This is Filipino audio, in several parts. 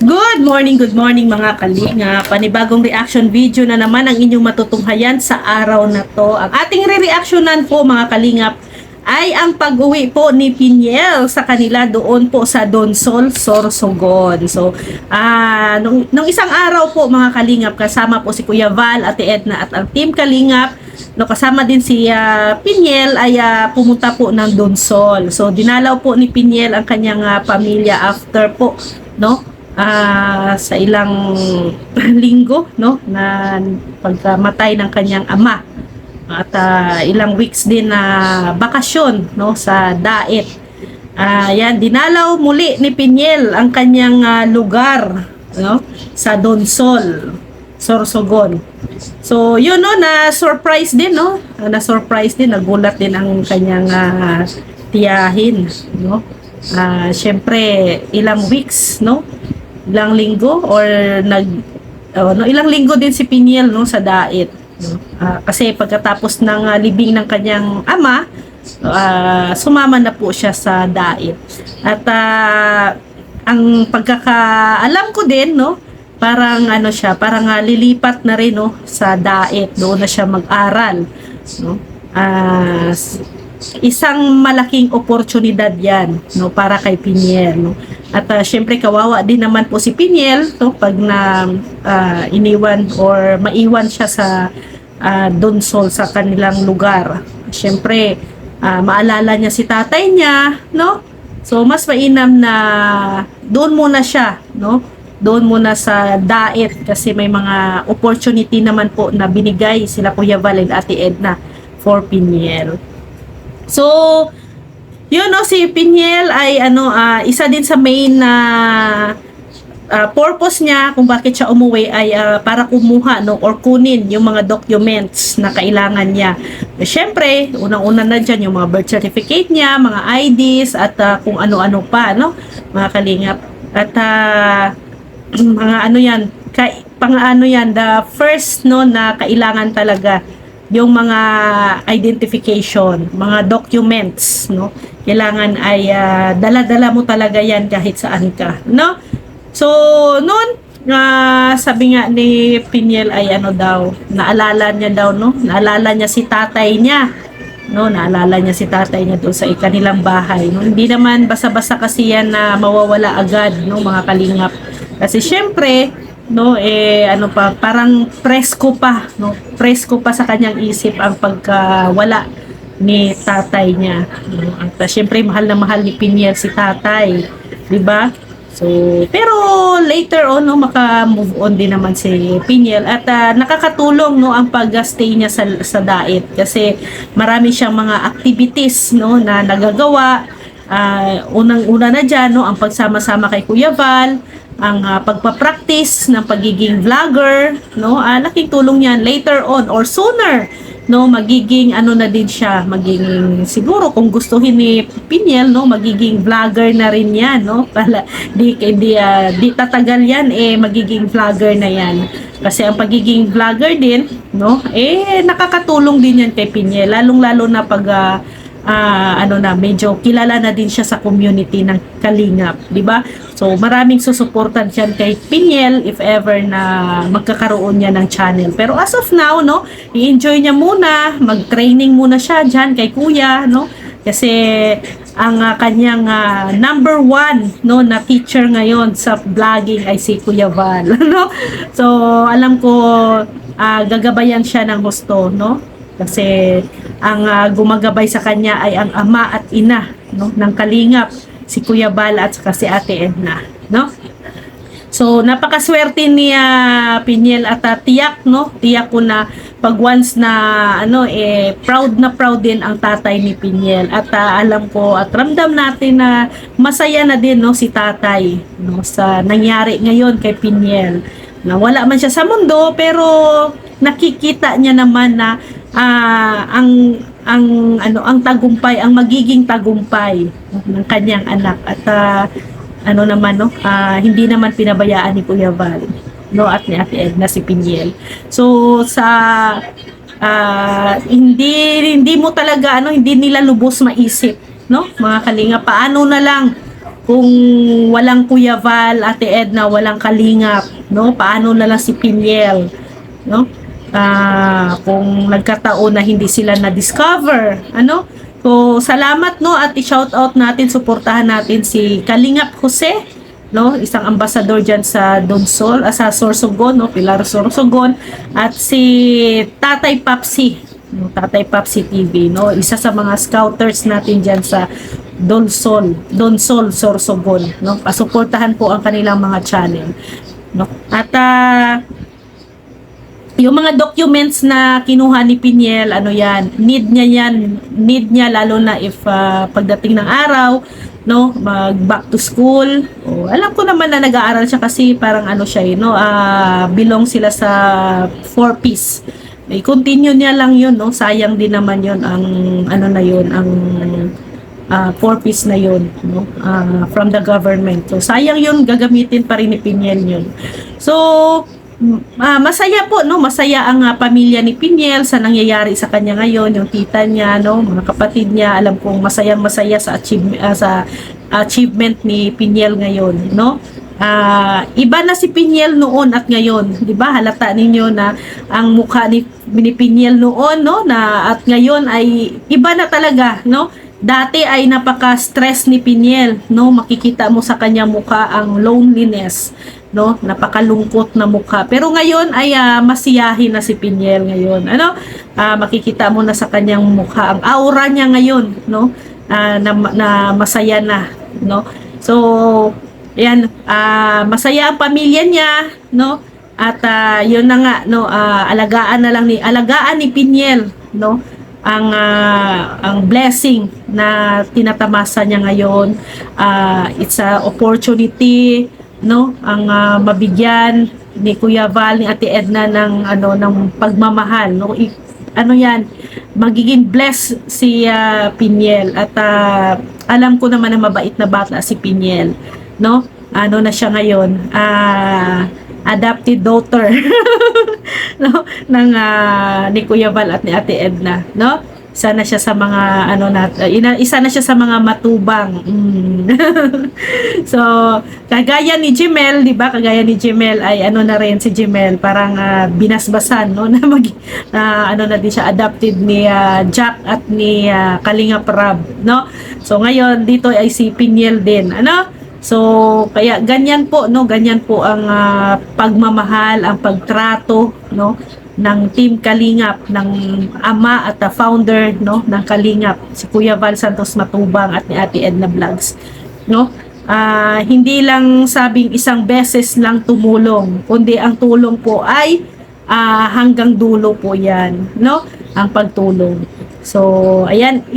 Good morning mga kalinga. Panibagong reaction video na naman ang inyong matutunghayan sa araw na to. Ang ating re-reactionan po mga kalingap ay ang pag-uwi po ni Piñel sa kanila doon po sa Donsol, Sorsogon. So, nung isang araw po mga kalingap, kasama po si Kuya Val, Ate Edna at ang Team Kalingap, no, kasama din si Piñel ay pumunta po ng Donsol. So, dinalaw po ni Piñel ang kanyang pamilya after po, no, sa ilang linggo, no, na pagkamatay ng kanyang ama at ilang weeks din na bakasyon, no, sa Daet. Yan, dinalaw muli ni Piñel ang kanyang lugar, no, sa Donsol, Sorsogon. So yun, no, na surprise din, no, nagulat din ang kanyang tiyahin, no. Syempre ilang weeks, no, ilang linggo or ilang linggo din si Piñel, no, sa Daet, no? Kasi pagkatapos ng libing ng kanyang ama, sumama na po siya sa Daet. At ang pagkakaalam ko din, no, parang parang lilipat na rin, no, sa Daet. Doon na siya mag-aral, no. Isang malaking oportunidad yan, no, para kay Piñel, no. At syempre kawawa din naman po si Piñel, no, pag na iniwan or maiwan siya sa Donsol, sa kanilang lugar. Syempre maalala niya si tatay niya, no. So mas mainam na doon muna siya, no, doon muna sa Daet, kasi may mga opportunity naman po na binigay sila Kuya Val and Ate Edna for Piñel. So, yun, no, si Piñel ay isa din sa main purpose niya kung bakit siya umuwi ay para kumuha, no, or kunin yung mga documents na kailangan niya. Siyempre, unang-una na dyan yung mga birth certificate niya, mga IDs at kung ano-ano pa, no, mga kalingap. At mga yan, the first, no, na kailangan talaga yung mga identification, mga documents, no, kailangan ay dala-dala mo talaga yan kahit saan ka, no. So noon sabi nga ni Piñel ay naalala niya si tatay niya, no, naalala niya si tatay niya doon sa kanilang bahay, no. Hindi naman basa-basa kasi yan na mawawala agad, no, mga kalingap, kasi syempre, no, parang presko pa sa kanyang isip ang pagkawala ni tatay niya, no? At syempre mahal na mahal ni Piñel si tatay, di ba? So pero later on, no, maka-move on din naman si Piñel at nakakatulong, no, ang pag-stay niya sa Daet, kasi marami siyang mga activities, no, na nagagawa. Unang-una na dyan, no, ang pagsama-sama kay Kuya Val, ang pagpapractice ng pagiging vlogger, no, laking tulong yan later on or sooner, no, magiging na din siya, magiging, siguro kung gustuhin ni Piñel, no, magiging vlogger na rin yan, no, para di tatagal yan, magiging vlogger na yan, kasi ang pagiging vlogger din, no, nakakatulong din yan kay Piñel, lalong-lalo na pag medyo kilala na din siya sa community ng Kalingap, di ba? So maraming susuportan diyan kay Piñel if ever na magkakaroon niya ng channel. Pero as of now, no, i-enjoy niya muna, mag-training muna siya diyan kay Kuya, no? Kasi ang kanyang number one, no, na teacher ngayon sa vlogging ay si Kuya Val, no? So alam ko gagabayan siya ng gusto, no? Kasi ang gumagabay sa kanya ay ang ama at ina, no, ng Kalingap, si Kuya Val at saka si Ate Edna, no. So napakaswerte ni Piñel at tiyak ko na pag once na proud din ang tatay ni Piñel, at alam ko at ramdam natin na masaya na din, no, si tatay, no, sa nangyari ngayon kay Piñel. Na wala man siya sa mundo, pero nakikita niya naman na ang tagumpay, ang magiging tagumpay ng kanyang anak, at hindi naman pinabayaan ni Kuya Val, no, at ni Ate Edna si Piñel. So sa hindi mo talaga hindi nila lubos maisip, no, mga kalinga, paano na lang kung walang Kuya Val, Ate Edna, walang Kalingap, no? Paano na lang si Pinyel, no? Kung nagkataon na hindi sila na-discover, ano? So, salamat, no? At i-shout out natin, suportahan natin si Kalingap Jose, no? Isang ambasador diyan sa Donsol, sa Sorsogon, no? Pilar Sorsogon, at si Tatay Papsi, no? Tatay Papsi TV, no? Isa sa mga scouters natin diyan sa Donsol, Sorsogon, no? Pasuportahan po ang kanilang mga channel, no? At yung mga documents na kinuha ni Pinyel, ano need niya lalo na if pagdating ng araw, no, mag back to school. Alam ko naman na nag-aaral siya kasi parang ano siya, no, belong sila sa 4-piece. I-continue niya lang yun, no, sayang din naman yun ang ano na yun, ang 4-piece na yun, no, from the government. So sayang yun, gagamitin pa rin ni Pinyel yun. So masaya po, no, masaya ang pamilya ni Pinyel sa nangyayari sa kanya ngayon, yung tita niya, no, mga kapatid niya, alam kong masaya sa achievement ni Pinyel ngayon, no. Iba na si Pinyel noon at ngayon, 'di ba? Halata ninyo na ang mukha ni Pinyel noon, no, na at ngayon ay iba na talaga, no. Dati ay napaka-stress ni Pinyel, no, makikita mo sa kanya mukha ang loneliness, no, napakalungkot na mukha. Pero ngayon ay masiyahin na si Pinyel ngayon. Ano? Makikita mo na sa kanyang mukha ang aura niya ngayon, no, na masaya na, no. So, ayan, masaya ang pamilya niya, no. At yun na nga, no, alagaan ni Pinyel, no, ang blessing na tinatamasa niya ngayon. It's a opportunity, no, ang mabigyan ni Kuya Val, ni Ate Edna ng ng pagmamahal, no. Magiging blessed si Pinyel at alam ko naman na mabait na bata si Pinyel, no. Ano na siya ngayon, adopted daughter no, ng ni Kuya Val at ni Ate Edna, no. Isa na siya sa mga isa na siya sa mga matubang. So, kagaya ni Jemel, 'di ba? Kagaya ni Jemel ay na rin si Jemel, parang binasbasan, no, na na din siya, adopted ni Jack at ni Kalingap Rab, no. So ngayon dito ay si Pinyel din, ano. So, kaya ganyan po, no, ganyan po ang pagmamahal, ang pagtrato, no, ng Team Kalingap, ng ama at founder, no, ng Kalingap, si Kuya Val Santos Matubang at ni Ate Edna Vlogs, no. Hindi lang sabing isang beses lang tumulong, kundi ang tulong po ay hanggang dulo po 'yan, no, ang pagtulong. So, ayan,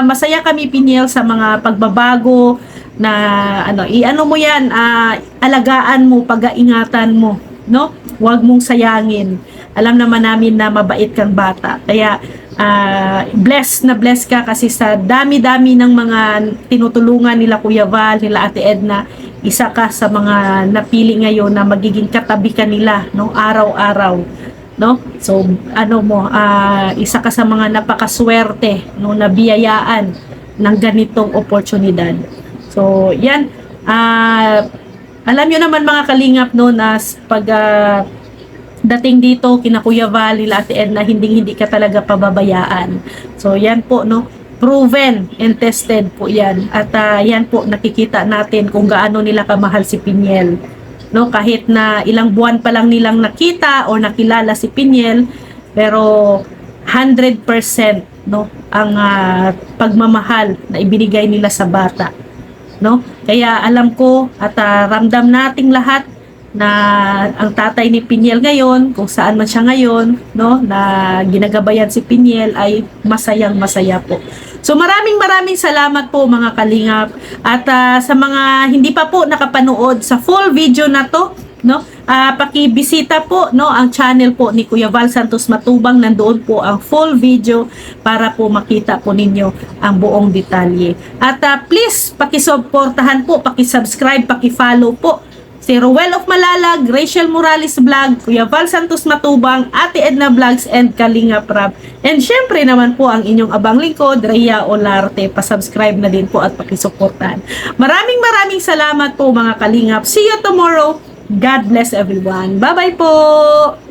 masaya kami, Pinyel, sa mga pagbabago na mo yan, alagaan mo, pag-aingatan mo, no? Huwag mong sayangin. Alam naman namin na mabait kang bata. Kaya blessed na blessed ka kasi sa dami-dami ng mga tinutulungan nila Kuya Val, nila Ate Edna. Isa ka sa mga napili ngayon na magiging katabi ka nila, no, araw-araw, no. So isa ka sa mga napakaswerte, no, nabiyayaan ng ganitong oportunidad. So, yan. Alam nyo naman mga Kalingap, no, na pag dating dito kina Kuya Val, nila Ate Edna, hindi ka talaga pababayaan. So, yan po, no. Proven and tested po yan. At yan po, nakikita natin kung gaano nila kamahal si Pinyel, no. Kahit na ilang buwan pa lang nilang nakita o nakilala si Pinyel, pero 100%, no, ang pagmamahal na ibinigay nila sa bata, no. Kaya alam ko at ramdam nating lahat na ang tatay ni Pinyel ngayon, kung saan man siya ngayon, no, na ginagabayan si Pinyel, ay masayang-masaya po. So maraming salamat po mga Kalingap. At sa mga hindi pa po nakapanood sa full video na to, no, pakibisita po, no, ang channel po ni Kuya Val Santos Matubang. Nandoon po ang full video para po makita po ninyo ang buong detalye. At please pakisuportahan po, pakisubscribe, pakifollow po si Ruel of Malalag, Rachel Morales Vlog, Kuya Val Santos Matubang, Ate Edna Vlogs, and Kalinga Prab. And syempre naman po ang inyong abang lingkod, Rhea Olarte. Pa-subscribe na din po at pakisuportahan. Maraming salamat po mga Kalingap. See you tomorrow. God bless everyone. Bye-bye po!